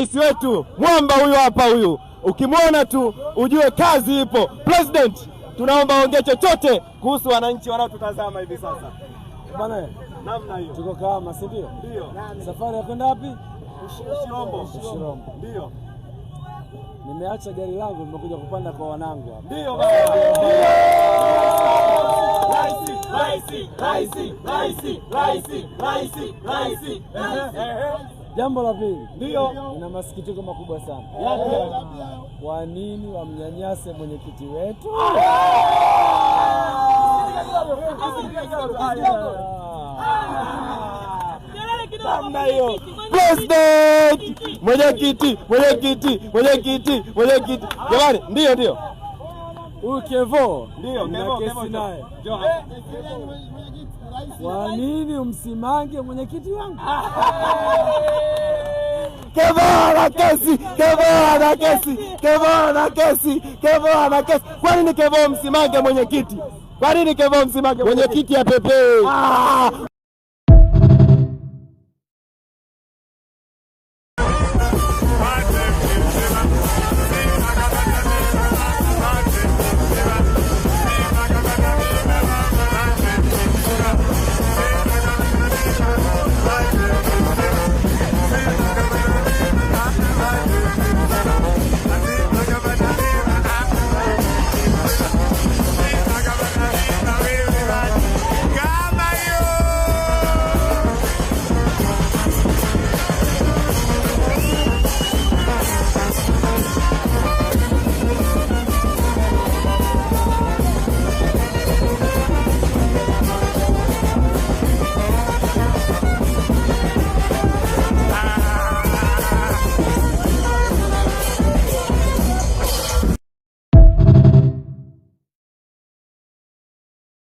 rais wetu mwamba huyu hapa huyu. Ukimwona tu ujue kazi ipo. President, tunaomba ongee chochote kuhusu wananchi wanaotutazama hivi sasa. Bana, namna hiyo. Tuko Kahama, si ndio? Ndio. Safari ya kwenda wapi? Ushirombo. Ndio. Nimeacha gari langu nimekuja kupanda kwa wanangu hapa. Ndio. Rais. Jambo la pili. Ndio. Nina masikitiko makubwa sana. Kwa nini wamnyanyase mwenyekiti wetu? Namna hiyo. President, mwenyekiti. Jamani, ndio. Huyu Kevo ndio kesi naye. Kwa nini umsimange mwenyekiti wangu? Kevo ana kesi. Kwa nini Kevo msimange mwenyekiti? Mwenyekiti ya Pepe?